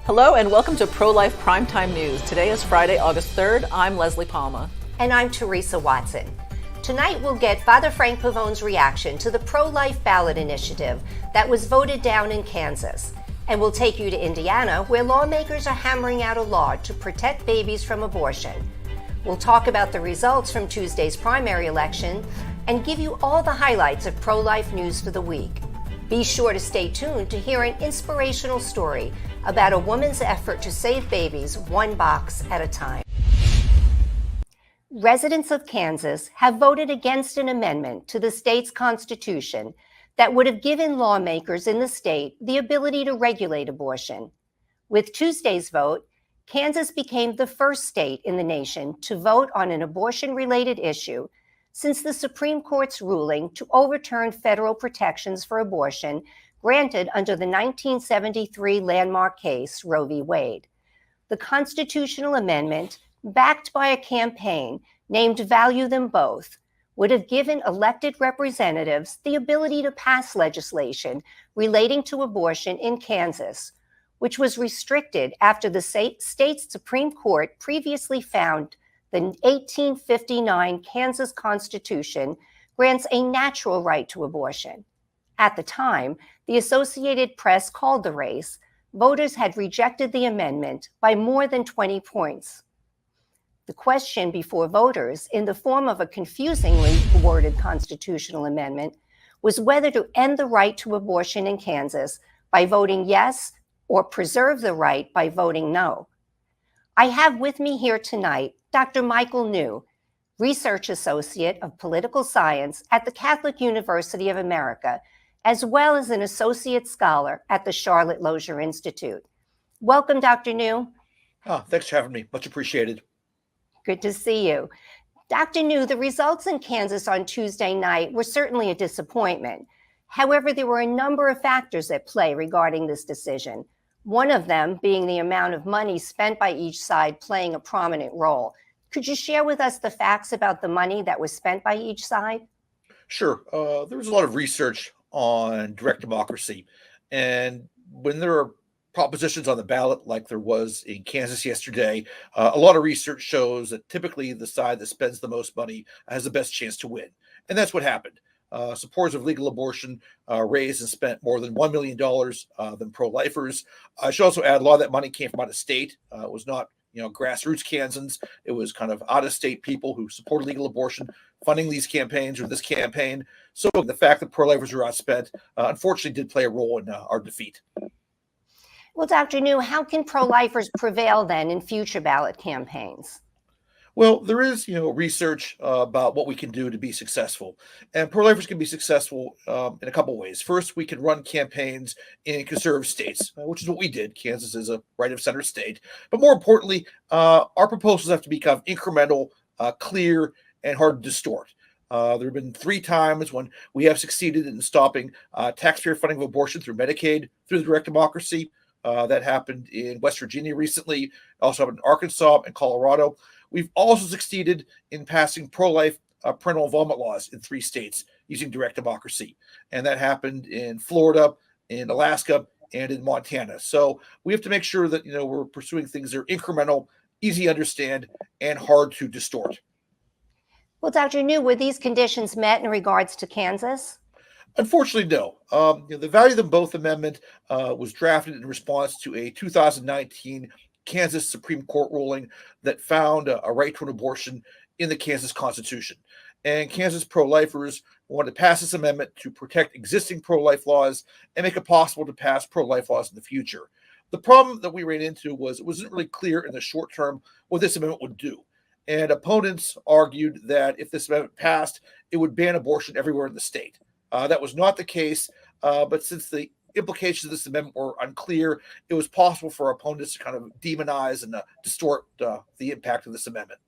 Hello and welcome to Pro-Life Prime Time News. Today is Friday, August 3rd. I'm Leslie Palma. And I'm Theresa Watson. Tonight we'll get Father Frank Pavone's reaction to the pro-life ballot initiative that was voted down in Kansas. And we'll take you to Indiana, where lawmakers are hammering out a law to protect babies from abortion. We'll talk about the results from Tuesday's primary election and give you all the highlights of pro-life news for the week. Be sure to stay tuned to hear an inspirational story about a woman's effort to save babies one box at a time. Residents of Kansas have voted against an amendment to the state's constitution that would have given lawmakers in the state the ability to regulate abortion. With Tuesday's vote, Kansas became the first state in the nation to vote on an abortion-related issue since the Supreme Court's ruling to overturn federal protections for abortion granted under the 1973 landmark case Roe v. Wade. The constitutional amendment, backed by a campaign named Value Them Both, would have given elected representatives the ability to pass legislation relating to abortion in Kansas, which was restricted after the state's Supreme Court previously found the 1859 Kansas Constitution grants a natural right to abortion. At the time, the Associated Press called the race. Voters had rejected the amendment by more than 20 points. The question before voters, in the form of a confusingly worded constitutional amendment, was whether to end the right to abortion in Kansas by voting yes or preserve the right by voting no. I have with me here tonight Dr. Michael New, Research Associate of Political Science at the Catholic University of America, as well as an Associate Scholar at the Charlotte Lozier Institute. Welcome, Dr. New. Thanks for having me. Much appreciated. Good to see you. Dr. New, the results in Kansas on Tuesday night were certainly a disappointment. However, there were a number of factors at play regarding this decision, one of them being the amount of money spent by each side playing a prominent role. Could you share with us the facts about the money that was spent by each side? Sure. There was a lot of research on direct democracy. And when there are propositions on the ballot, like there was in Kansas yesterday, a lot of research shows that typically the side that spends the most money has the best chance to win. And that's what happened. Supporters of legal abortion raised and spent more than $1 million than pro-lifers. I should also add a lot of that money came from out of state. It was not, grassroots Kansans. It was kind of out-of-state people who supported legal abortion funding these campaigns or this campaign. So the fact that pro-lifers were outspent, unfortunately, did play a role in our defeat. Well, Dr. New, how can pro-lifers prevail then in future ballot campaigns? Well, there is, research about what we can do to be successful. And pro-lifers can be successful in a couple of ways. First, we can run campaigns in conservative states, which is what we did. Kansas is a right-of-center state. But more importantly, our proposals have to be kind of incremental, clear, and hard to distort. There have been 3 times when we have succeeded in stopping taxpayer funding of abortion through Medicaid, through the direct democracy. That happened in West Virginia recently, also happened in Arkansas and Colorado. We've also succeeded in passing pro-life parental involvement laws in 3 states using direct democracy. And that happened in Florida, in Alaska, and in Montana. So we have to make sure that, we're pursuing things that are incremental, easy to understand, and hard to distort. Well, Dr. New, were these conditions met in regards to Kansas? Unfortunately, no. The Value Them Both amendment was drafted in response to a 2019 Kansas Supreme Court ruling that found a right to an abortion in the Kansas Constitution. And Kansas pro-lifers wanted to pass this amendment to protect existing pro-life laws and make it possible to pass pro-life laws in the future. The problem that we ran into was it wasn't really clear in the short term what this amendment would do. And opponents argued that if this amendment passed, it would ban abortion everywhere in the state. That was not the case, but since the implications of this amendment were unclear, it was possible for opponents to kind of demonize and distort the impact of this amendment.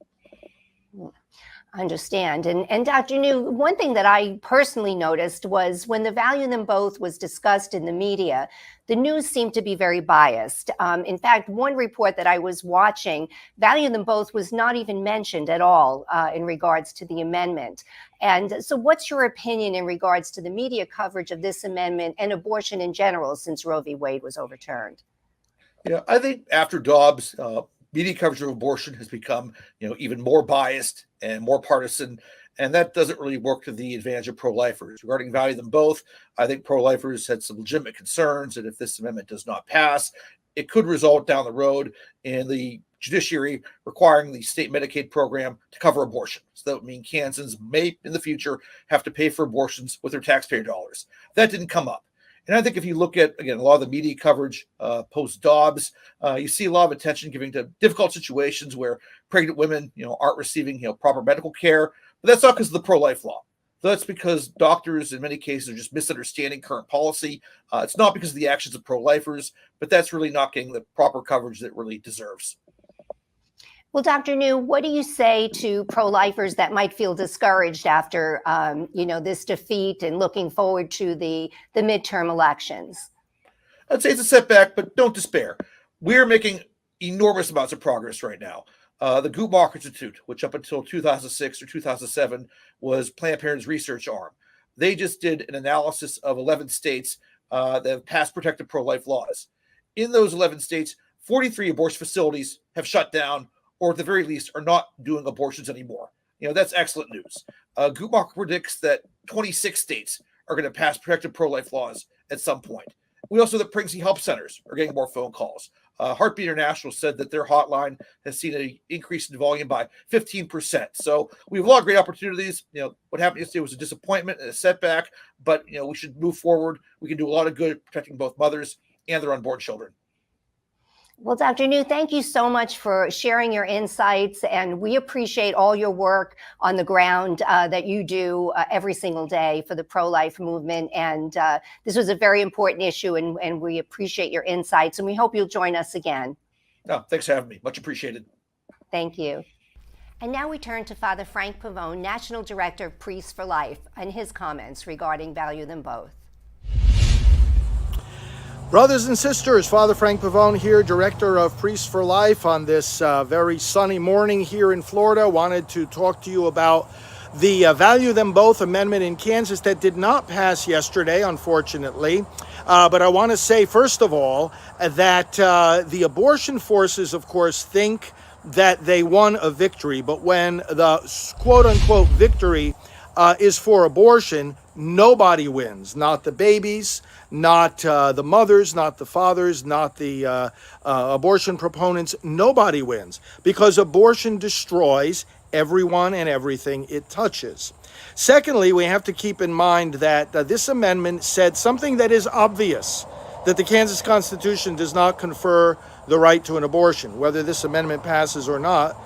Understand. And Dr. New, one thing that I personally noticed was when the Value Them Both was discussed in the media, the news seemed to be very biased. In fact, one report that I was watching, Value Them Both was not even mentioned at all in regards to the amendment. And so what's your opinion in regards to the media coverage of this amendment and abortion in general since Roe v. Wade was overturned? Yeah, I think after Dobbs, media coverage of abortion has become, even more biased and more partisan, and that doesn't really work to the advantage of pro-lifers. Regarding value them both, I think pro-lifers had some legitimate concerns, and if this amendment does not pass, it could result down the road in the judiciary requiring the state Medicaid program to cover abortion. So that would mean Kansans may, in the future, have to pay for abortions with their taxpayer dollars. That didn't come up. And I think if you look at, again, a lot of the media coverage post Dobbs, you see a lot of attention given to difficult situations where pregnant women, aren't receiving, proper medical care. But that's not because of the pro-life law. That's because doctors, in many cases, are just misunderstanding current policy. It's not because of the actions of pro-lifers, but that's really not getting the proper coverage that it really deserves. Well, Dr. New, what do you say to pro-lifers that might feel discouraged after, this defeat and looking forward to the midterm elections? I'd say it's a setback, but don't despair. We're making enormous amounts of progress right now. The Guttmacher Institute, which up until 2006 or 2007 was Planned Parenthood's research arm, they just did an analysis of 11 states that have passed protective pro-life laws. In those 11 states, 43 abortion facilities have shut down, or at the very least are not doing abortions anymore. That's excellent news. Guttmacher predicts that 26 states are going to pass protective pro-life laws at some point. We also know that pregnancy help centers are getting more phone calls. Heartbeat International said that their hotline has seen an increase in volume by 15%. So we have a lot of great opportunities. What happened yesterday was a disappointment and a setback, but we should move forward. We can do a lot of good protecting both mothers and their unborn children. Well, Dr. New, thank you so much for sharing your insights, and we appreciate all your work on the ground that you do every single day for the pro-life movement. And this was a very important issue, and we appreciate your insights, and we hope you'll join us again. No, thanks for having me. Much appreciated. Thank you. And now we turn to Father Frank Pavone, National Director of Priests for Life, and his comments regarding Value Them Both. Brothers and sisters, Father Frank Pavone here, Director of Priests for Life, on this very sunny morning here in Florida. Wanted to talk to you about the Value Them Both amendment in Kansas that did not pass yesterday, unfortunately. But I want to say, first of all, that the abortion forces, of course, think that they won a victory. But when the quote-unquote victory is for abortion, nobody wins. Not the babies, not the mothers, not the fathers, not the abortion proponents. Nobody wins, because abortion destroys everyone and everything it touches. Secondly, we have to keep in mind that this amendment said something that is obvious, that the Kansas Constitution does not confer the right to an abortion. Whether this amendment passes or not,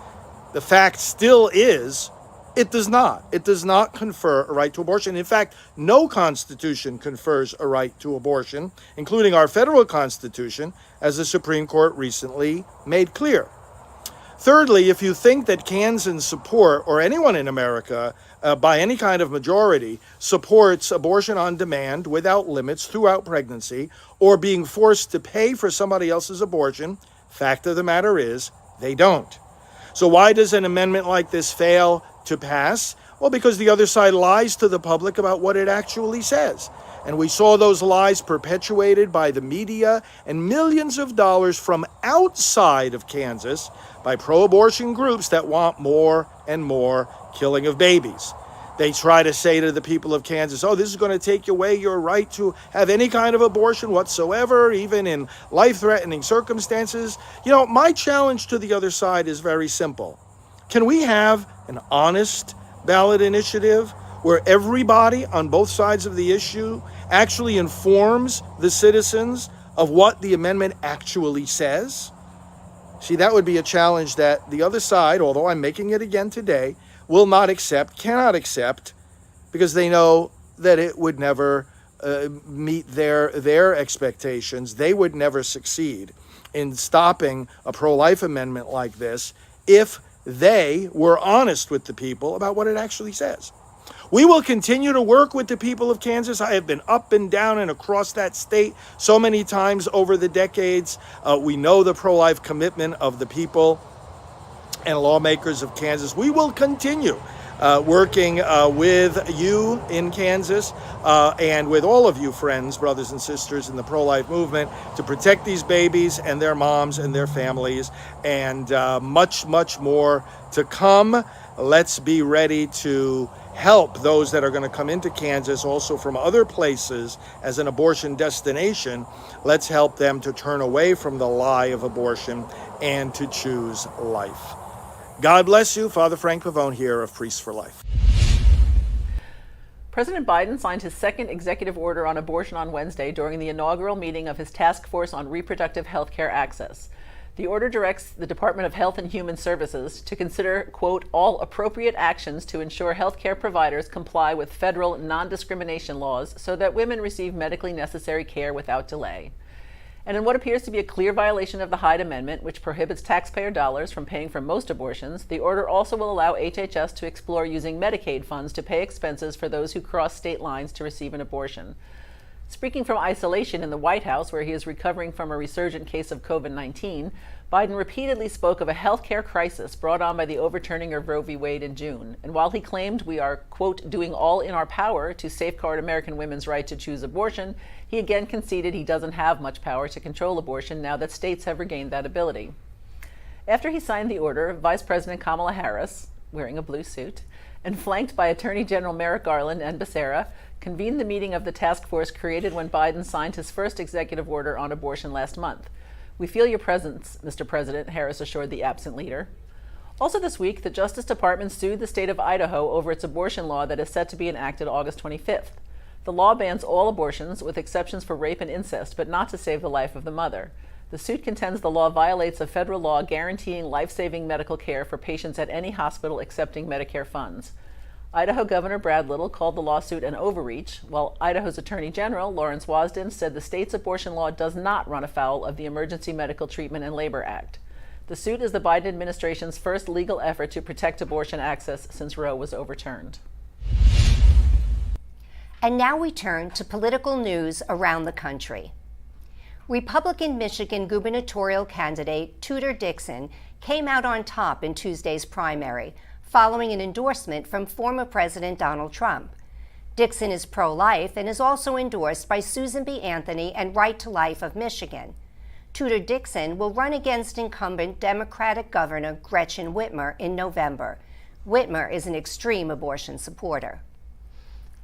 the fact still is it does not. It does not confer a right to abortion. In fact, no constitution confers a right to abortion, including our federal constitution, as the Supreme Court recently made clear. Thirdly, if you think that Kansans support, or anyone in America, by any kind of majority, supports abortion on demand without limits throughout pregnancy, or being forced to pay for somebody else's abortion, fact of the matter is, they don't. So why does an amendment like this fail to pass? Well, because the other side lies to the public about what it actually says. And we saw those lies perpetuated by the media and millions of dollars from outside of Kansas by pro-abortion groups that want more and more killing of babies. They try to say to the people of Kansas, oh, this is going to take away your right to have any kind of abortion whatsoever, even in life-threatening circumstances. My challenge to the other side is very simple. Can we have an honest ballot initiative where everybody on both sides of the issue actually informs the citizens of what the amendment actually says? See, that would be a challenge that the other side, although I'm making it again today, will not accept, cannot accept, because they know that it would never meet their expectations. They would never succeed in stopping a pro-life amendment like this if they were honest with the people about what it actually says. We will continue to work with the people of Kansas. I have been up and down and across that state so many times over the decades. We know the pro-life commitment of the people and lawmakers of Kansas. We will continue working with you in Kansas and with all of you friends, brothers and sisters in the pro-life movement to protect these babies and their moms and their families, and much, much more to come. Let's be ready to help those that are going to come into Kansas also from other places as an abortion destination. Let's help them to turn away from the lie of abortion and to choose life. God bless you. Father Frank Pavone here of Priests for Life. President Biden signed his second executive order on abortion on Wednesday during the inaugural meeting of his task force on reproductive health care access. The order directs the Department of Health and Human Services to consider, quote, all appropriate actions to ensure healthcare providers comply with federal non-discrimination laws so that women receive medically necessary care without delay. And in what appears to be a clear violation of the Hyde Amendment, which prohibits taxpayer dollars from paying for most abortions, the order also will allow HHS to explore using Medicaid funds to pay expenses for those who cross state lines to receive an abortion. Speaking from isolation in the White House, where he is recovering from a resurgent case of COVID-19, Biden repeatedly spoke of a healthcare crisis brought on by the overturning of Roe v. Wade in June. And while he claimed we are, quote, doing all in our power to safeguard American women's right to choose abortion, he again conceded he doesn't have much power to control abortion now that states have regained that ability. After he signed the order, Vice President Kamala Harris, wearing a blue suit, and flanked by Attorney General Merrick Garland and Becerra, convened the meeting of the task force created when Biden signed his first executive order on abortion last month. We feel your presence, Mr. President, Harris assured the absent leader. Also this week, the Justice Department sued the state of Idaho over its abortion law that is set to be enacted August 25th. The law bans all abortions, with exceptions for rape and incest, but not to save the life of the mother. The suit contends the law violates a federal law guaranteeing life-saving medical care for patients at any hospital accepting Medicare funds. Idaho Governor Brad Little called the lawsuit an overreach, while Idaho's Attorney General Lawrence Wasden said the state's abortion law does not run afoul of the Emergency Medical Treatment and Labor Act. The suit is the Biden administration's first legal effort to protect abortion access since Roe was overturned. And now we turn to political news around the country. Republican Michigan gubernatorial candidate Tudor Dixon came out on top in Tuesday's primary, following an endorsement from former President Donald Trump. Dixon is pro-life and is also endorsed by Susan B. Anthony and Right to Life of Michigan. Tudor Dixon will run against incumbent Democratic Governor Gretchen Whitmer in November. Whitmer is an extreme abortion supporter.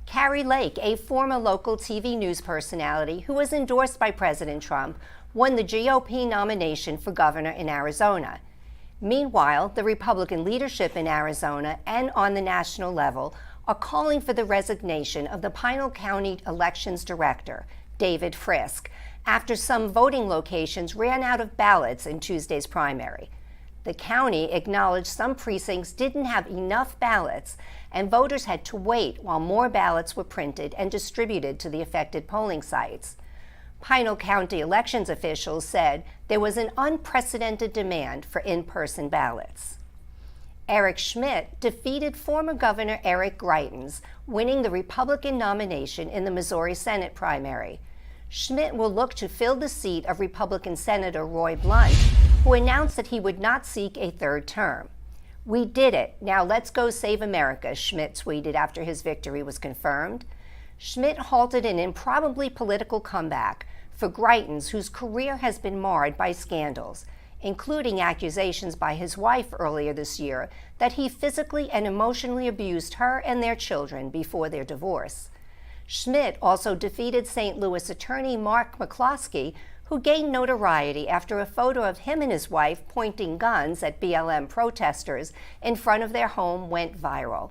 Carrie Lake, a former local TV news personality who was endorsed by President Trump, won the GOP nomination for governor in Arizona. Meanwhile, the Republican leadership in Arizona and on the national level are calling for the resignation of the Pinal County Elections Director, David Frisk, after some voting locations ran out of ballots in Tuesday's primary. The county acknowledged some precincts didn't have enough ballots, and voters had to wait while more ballots were printed and distributed to the affected polling sites. Pinal County elections officials said there was an unprecedented demand for in-person ballots. Eric Schmidt defeated former Governor Eric Greitens, winning the Republican nomination in the Missouri Senate primary. Schmidt will look to fill the seat of Republican Senator Roy Blunt, who announced that he would not seek a third term. "We did it. Now let's go save America," Schmidt tweeted after his victory was confirmed. Schmidt halted an improbably political comeback for Greitens, whose career has been marred by scandals, including accusations by his wife earlier this year that he physically and emotionally abused her and their children before their divorce. Schmidt also defeated St. Louis attorney Mark McCloskey, who gained notoriety after a photo of him and his wife pointing guns at BLM protesters in front of their home went viral.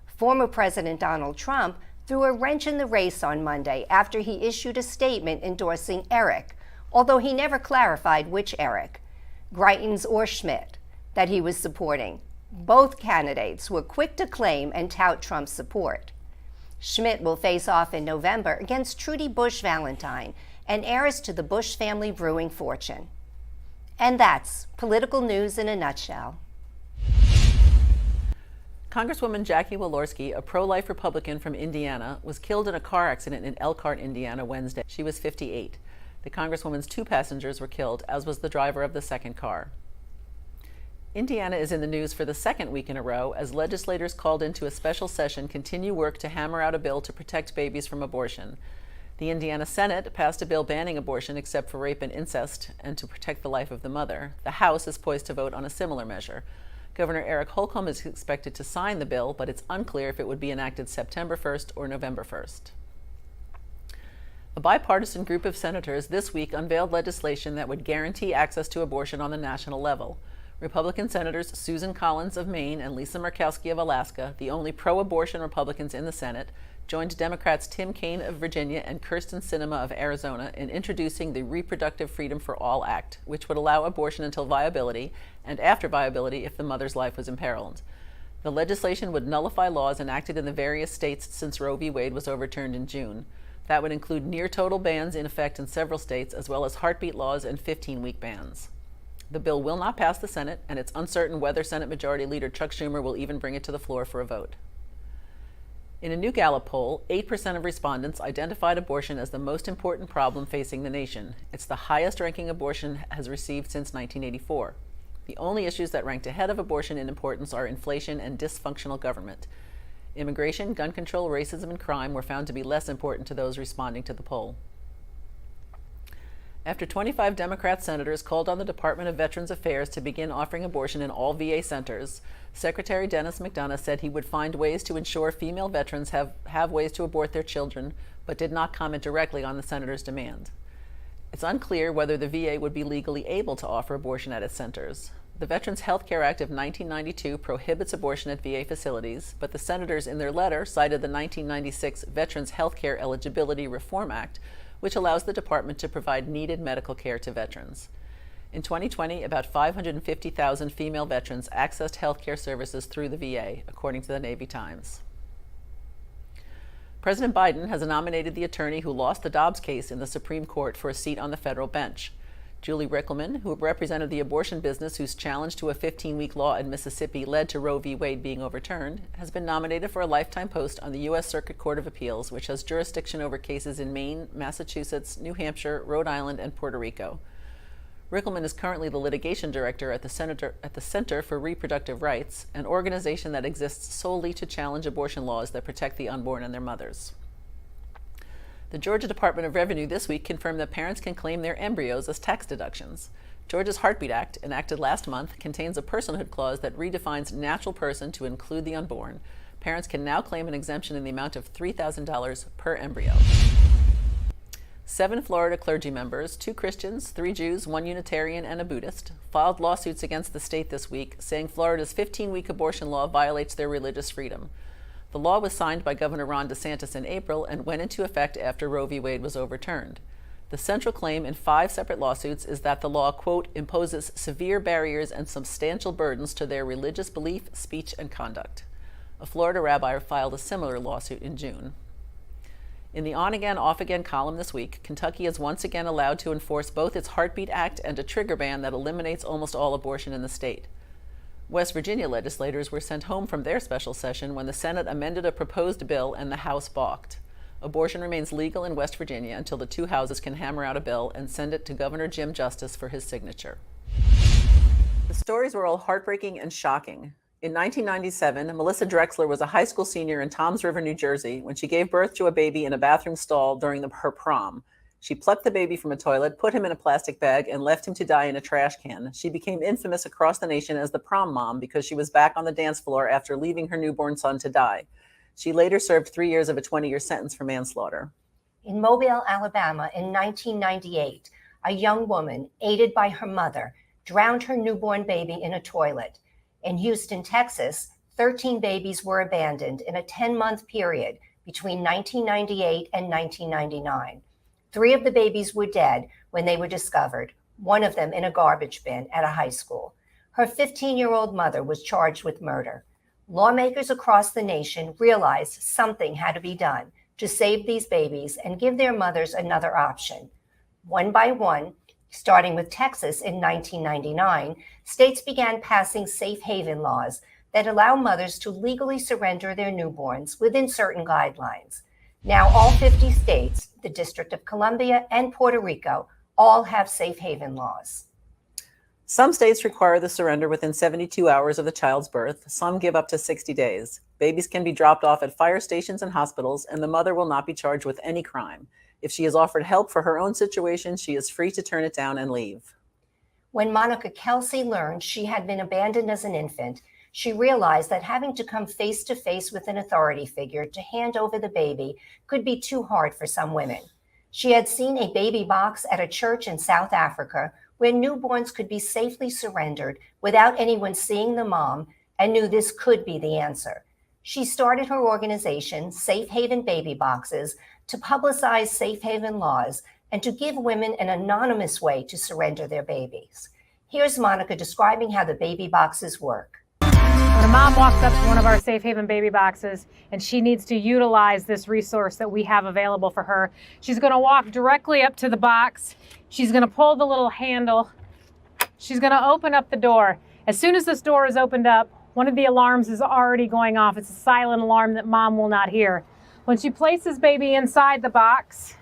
Former President Donald Trump threw a wrench in the race on Monday after he issued a statement endorsing Eric, although he never clarified which Eric, Greitens or Schmidt, that he was supporting. Both candidates were quick to claim and tout Trump's support. Schmidt will face off in November against Trudy Bush Valentine, an heiress to the Bush family brewing fortune. And that's political news in a nutshell. Congresswoman Jackie Walorski, a pro-life Republican from Indiana, was killed in a car accident in Elkhart, Indiana, Wednesday. She was 58. The Congresswoman's 2 passengers were killed, as was the driver of the second car. Indiana is in the news for the second week in a row as legislators called into a special session continue work to hammer out a bill to protect babies from abortion. The Indiana Senate passed a bill banning abortion except for rape and incest and to protect the life of the mother. The House is poised to vote on a similar measure. Governor Eric Holcomb is expected to sign the bill, but it's unclear if it would be enacted September 1st or November 1st. A bipartisan group of senators this week unveiled legislation that would guarantee access to abortion on the national level. Republican Senators Susan Collins of Maine and Lisa Murkowski of Alaska, the only pro-abortion Republicans in the Senate, joined Democrats Tim Kaine of Virginia and Kyrsten Sinema of Arizona in introducing the Reproductive Freedom for All Act, which would allow abortion until viability and after viability if the mother's life was imperiled. The legislation would nullify laws enacted in the various states since Roe v. Wade was overturned in June. That would include near-total bans in effect in several states, as well as heartbeat laws and 15-week bans. The bill will not pass the Senate, and it's uncertain whether Senate Majority Leader Chuck Schumer will even bring it to the floor for a vote. In a new Gallup poll, 8% of respondents identified abortion as the most important problem facing the nation. It's the highest ranking abortion has received since 1984. The only issues that ranked ahead of abortion in importance are inflation and dysfunctional government. Immigration, gun control, racism, and crime were found to be less important to those responding to the poll. After 25 Democrat senators called on the Department of Veterans Affairs to begin offering abortion in all VA centers, Secretary Dennis McDonough said he would find ways to ensure female veterans have ways to abort their children, but did not comment directly on the senators' demand. It's unclear whether the VA would be legally able to offer abortion at its centers. The Veterans Health Care Act of 1992 prohibits abortion at VA facilities, but the senators in their letter cited the 1996 Veterans Health Care Eligibility Reform Act, which allows the department to provide needed medical care to veterans. In 2020, about 550,000 female veterans accessed health care services through the VA, according to the Navy Times. President Biden has nominated the attorney who lost the Dobbs case in the Supreme Court for a seat on the federal bench. Julie Rickleman, who represented the abortion business whose challenge to a 15-week law in Mississippi led to Roe v. Wade being overturned, has been nominated for a lifetime post on the U.S. Circuit Court of Appeals, which has jurisdiction over cases in Maine, Massachusetts, New Hampshire, Rhode Island, and Puerto Rico. Rickleman is currently the litigation director at the Center for Reproductive Rights, an organization that exists solely to challenge abortion laws that protect the unborn and their mothers. The Georgia Department of Revenue this week confirmed that parents can claim their embryos as tax deductions. Georgia's Heartbeat Act, enacted last month, contains a personhood clause that redefines natural person to include the unborn. Parents can now claim an exemption in the amount of $3,000 per embryo. 7 Florida clergy members, 2 Christians, 3 Jews, 1 Unitarian, and a Buddhist, filed lawsuits against the state this week, saying Florida's 15-week abortion law violates their religious freedom. The law was signed by Governor Ron DeSantis in April and went into effect after Roe v. Wade was overturned. The central claim in 5 separate lawsuits is that the law, quote, imposes severe barriers and substantial burdens to their religious belief, speech, and conduct. A Florida rabbi filed a similar lawsuit in June. In the on-again, off-again column this week, Kentucky is once again allowed to enforce both its Heartbeat Act and a trigger ban that eliminates almost all abortion in the state. West Virginia legislators were sent home from their special session when the Senate amended a proposed bill and the House balked. Abortion remains legal in West Virginia until the 2 houses can hammer out a bill and send it to Governor Jim Justice for his signature. The stories were all heartbreaking and shocking. In 1997, Melissa Drexler was a high school senior in Toms River, New Jersey, when she gave birth to a baby in a bathroom stall during her prom. She plucked the baby from a toilet, put him in a plastic bag, and left him to die in a trash can. She became infamous across the nation as the prom mom because she was back on the dance floor after leaving her newborn son to die. She later served 3 years of a 20-year sentence for manslaughter. In Mobile, Alabama, in 1998, a young woman, aided by her mother, drowned her newborn baby in a toilet. In Houston, Texas, 13 babies were abandoned in a 10-month period between 1998 and 1999. 3 of the babies were dead when they were discovered, one of them in a garbage bin at a high school. Her 15-year-old mother was charged with murder. Lawmakers across the nation realized something had to be done to save these babies and give their mothers another option. One by one, starting with Texas in 1999, states began passing safe haven laws that allow mothers to legally surrender their newborns within certain guidelines. Now, all 50 states, the District of Columbia, and Puerto Rico all have safe haven laws. Some states require the surrender within 72 hours of the child's birth. Some give up to 60 days. Babies can be dropped off at fire stations and hospitals, and the mother will not be charged with any crime. If she is offered help for her own situation, she is free to turn it down and leave. When Monica Kelsey learned she had been abandoned as an infant, she realized that having to come face to face with an authority figure to hand over the baby could be too hard for some women. She had seen a baby box at a church in South Africa where newborns could be safely surrendered without anyone seeing the mom, and knew this could be the answer. She started her organization, Safe Haven Baby Boxes, to publicize safe haven laws and to give women an anonymous way to surrender their babies. Here's Monica describing how the baby boxes work. When a mom walks up to one of our Safe Haven Baby Boxes and she needs to utilize this resource that we have available for her, she's going to walk directly up to the box. She's going to pull the little handle. She's going to open up the door. As soon as this door is opened up, one of the alarms is already going off. It's a silent alarm that mom will not hear. When she places baby inside the box,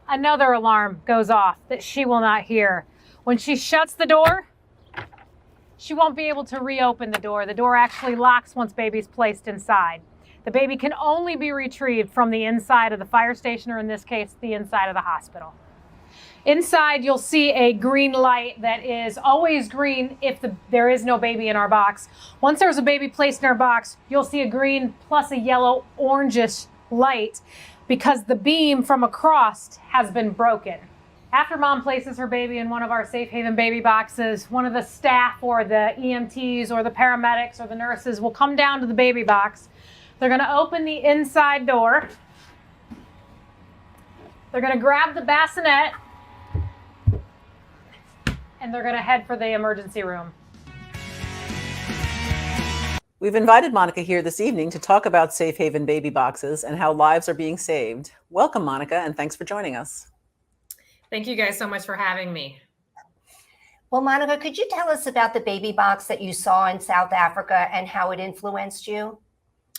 another alarm goes off that she will not hear. When she shuts the door, she won't be able to reopen the door. The door actually locks once baby's placed inside. The baby can only be retrieved from the inside of the fire station, or in this case, the inside of the hospital. Inside, you'll see a green light that is always green if there is no baby in our box. Once there's a baby placed in our box, you'll see a green plus a yellow orangish light because the beam from across has been broken. After mom places her baby in one of our Safe Haven Baby Boxes, one of the staff or the EMTs or the paramedics or the nurses will come down to the baby box. They're going to open the inside door. They're going to grab the bassinet, and they're going to head for the emergency room. We've invited Monica here this evening to talk about Safe Haven Baby Boxes and how lives are being saved. Welcome, Monica, and thanks for joining us. Thank you guys so much for having me. Well, Monica, could you tell us about the baby box that you saw in South Africa and how it influenced you?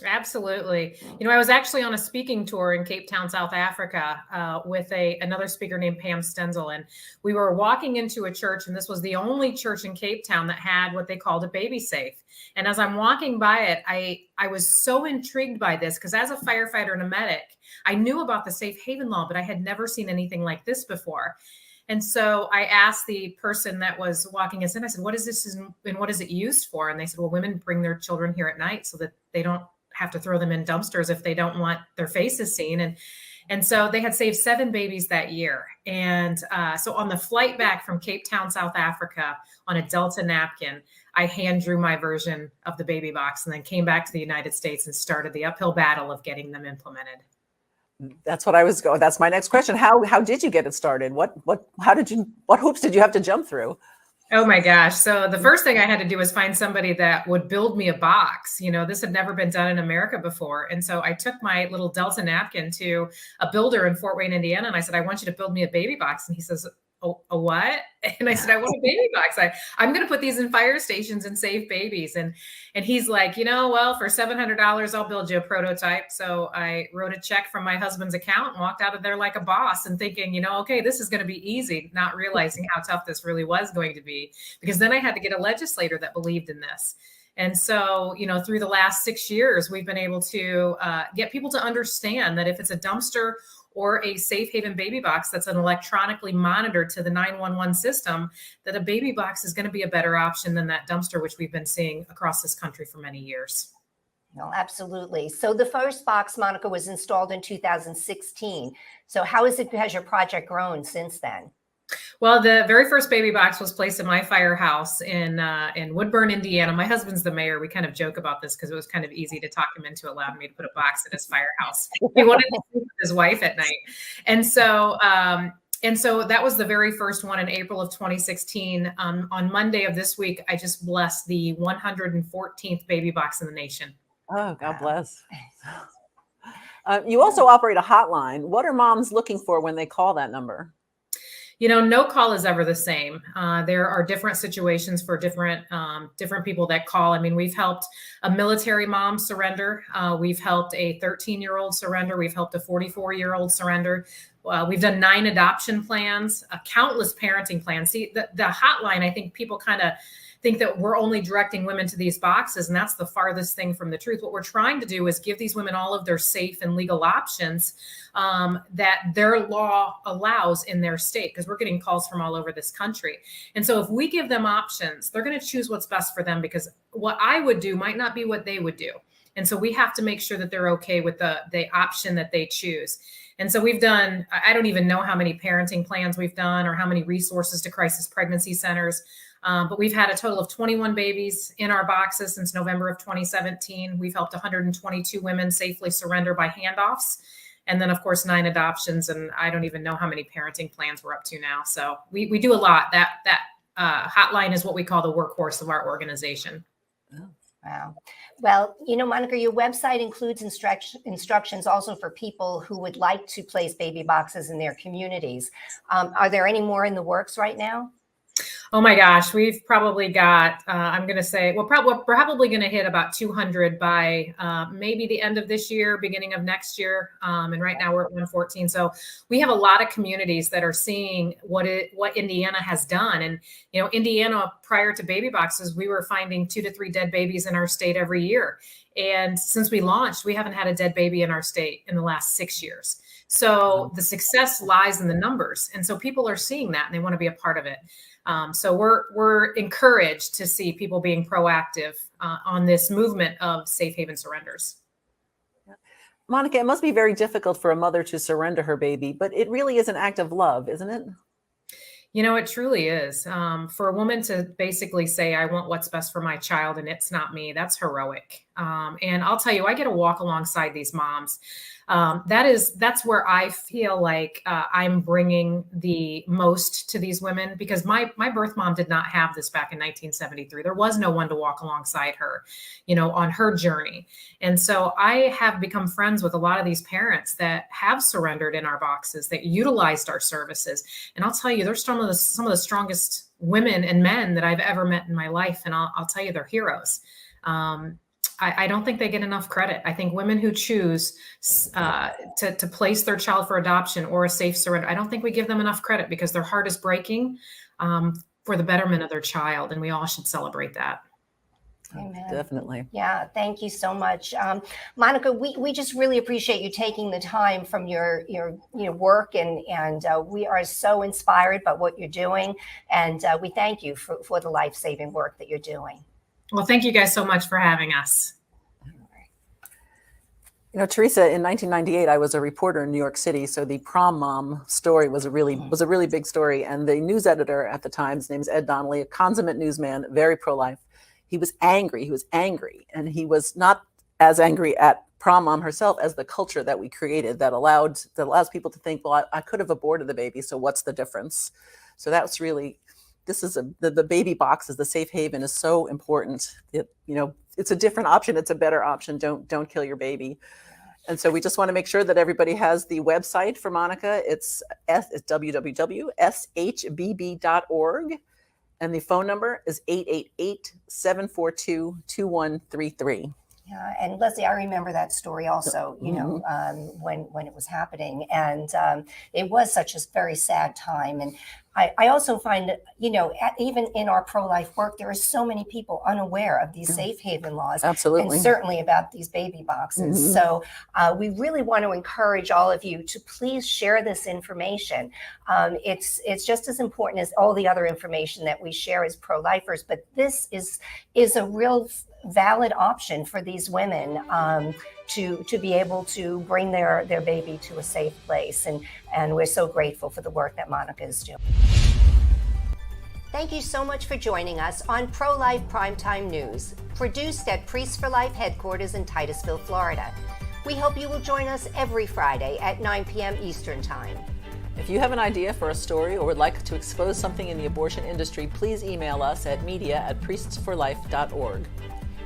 Absolutely. I was actually on a speaking tour in Cape Town, South Africa, with another speaker named Pam Stenzel. And we were walking into a church, and this was the only church in Cape Town that had what they called a baby safe. And as I'm walking by it, I was so intrigued by this because as a firefighter and a medic, I knew about the safe haven law, but I had never seen anything like this before. And so I asked the person that was walking us in, I said, what is this and what is it used for? And they said, well, women bring their children here at night so that they don't have to throw them in dumpsters if they don't want their faces seen. And so they had saved 7 babies that year. And so on the flight back from Cape Town, South Africa, on a Delta napkin, I hand drew my version of the baby box and then came back to the United States and started the uphill battle of getting them implemented. That's what I was going. That's my next question. How did you get it started? What hoops did you have to jump through? Oh my gosh. So the first thing I had to do was find somebody that would build me a box. This had never been done in America before. And so I took my little Delta napkin to a builder in Fort Wayne, Indiana. And I said, I want you to build me a baby box. And he says, a what? And I said, I want a baby box. I'm going to put these in fire stations and save babies. And he's like, well, for $700, I'll build you a prototype. So I wrote a check from my husband's account and walked out of there like a boss and thinking, okay, this is going to be easy, not realizing how tough this really was going to be, because then I had to get a legislator that believed in this. And so, through the last 6 years, we've been able to get people to understand that if it's a dumpster or a safe haven baby box that's an electronically monitored to the 911 system, that a baby box is going to be a better option than that dumpster, which we've been seeing across this country for many years. No, absolutely. So the first box, Monica, was installed in 2016. So has your project grown since then? Well, the very first baby box was placed in my firehouse in Woodburn, Indiana. My husband's the mayor. We kind of joke about this because it was kind of easy to talk him into allowing me to put a box in his firehouse. He wanted to sleep with his wife at night. And so that was the very first one in April of 2016. On Monday of this week, I just blessed the 114th baby box in the nation. Oh, God bless. You also operate a hotline. What are moms looking for when they call that number? No call is ever the same. There are different situations for different people that call. I mean, we've helped a military mom surrender. We've helped a 13-year-old surrender. We've helped a 44-year-old surrender. We've done 9 adoption plans, countless parenting plans. See, the hotline, I think people kind of think that we're only directing women to these boxes, and that's the farthest thing from the truth. What we're trying to do is give these women all of their safe and legal options that their law allows in their state, because we're getting calls from all over this country. And so if we give them options, they're going to choose what's best for them, because what I would do might not be what they would do. And so we have to make sure that they're okay with the option that they choose. And so we've done, I don't even know how many parenting plans we've done or how many resources to crisis pregnancy centers. But we've had a total of 21 babies in our boxes since November of 2017. We've helped 122 women safely surrender by handoffs. And then, of course, 9 adoptions. And I don't even know how many parenting plans we're up to now. So we do a lot. That hotline is what we call the workhorse of our organization. Wow. Well, Monica, your website includes instructions also for people who would like to place baby boxes in their communities. Are there any more in the works right now? Oh my gosh, we've probably got, I'm going to say, we're probably going to hit about 200 by maybe the end of this year, beginning of next year. And right now we're at 114. So we have a lot of communities that are seeing what Indiana has done. And, Indiana, prior to baby boxes, we were finding 2 to 3 dead babies in our state every year. And since we launched, we haven't had a dead baby in our state in the last 6 years. So the success lies in the numbers. And so people are seeing that and they want to be a part of it. So we're encouraged to see people being proactive on this movement of safe haven surrenders. Monica, it must be very difficult for a mother to surrender her baby, but it really is an act of love, isn't it? It truly is. For a woman to basically say, I want what's best for my child and it's not me, that's heroic. And I'll tell you, I get to walk alongside these moms. That's where I feel like I'm bringing the most to these women, because my birth mom did not have this back in 1973. There was no one to walk alongside her, on her journey. And so I have become friends with a lot of these parents that have surrendered in our boxes, that utilized our services. And I'll tell you, they're some of the strongest women and men that I've ever met in my life. And I'll tell you, they're heroes. I don't think they get enough credit. I think women who choose to place their child for adoption or a safe surrender, I don't think we give them enough credit, because their heart is breaking for the betterment of their child. And we all should celebrate that. Amen. Definitely. Yeah, thank you so much. Monica, we just really appreciate you taking the time from your work, and we are so inspired by what you're doing. And we thank you for the life-saving work that you're doing. Well, thank you guys so much for having us. Theresa, in 1998, I was a reporter in New York City. So the prom mom story was a really big story. And the news editor at the time, his name is Ed Donnelly, a consummate newsman, very pro-life. He was angry. And he was not as angry at prom mom herself as the culture that we created that allows people to think, well, I could have aborted the baby, so what's the difference? So that's really, the baby boxes, the safe haven is so important. It's a different option. It's a better option. Don't kill your baby. And so we just want to make sure that everybody has the website for Monica. It's www.shbb.org. And the phone number is 888-742-2133. Yeah, and Leslie, I remember that story also, when it was happening. And it was such a very sad time. And I also find that, even in our pro-life work, there are so many people unaware of these safe haven laws. Absolutely. And certainly about these baby boxes. Mm-hmm. So we really want to encourage all of you to please share this information. It's just as important as all the other information that we share as pro-lifers, but this is a real valid option for these women to be able to bring their baby to a safe place. And we're so grateful for the work that Monica is doing. Thank you so much for joining us on Pro-Life Primetime News, produced at Priests for Life headquarters in Titusville, Florida. We hope you will join us every Friday at 9 p.m. Eastern Time. If you have an idea for a story or would like to expose something in the abortion industry, please email us at media@priestsforlife.org.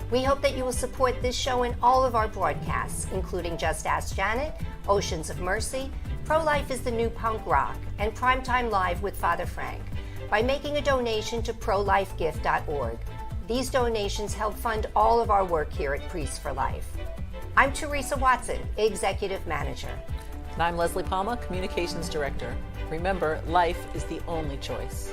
We hope that you will support this show and all of our broadcasts, including Just Ask Janet, Oceans of Mercy, Pro-Life is the New Punk Rock, and Primetime Live with Father Frank, by making a donation to prolifegift.org. These donations help fund all of our work here at Priests for Life. I'm Theresa Watson, Executive Manager. And I'm Leslie Palma, Communications Director. Remember, life is the only choice.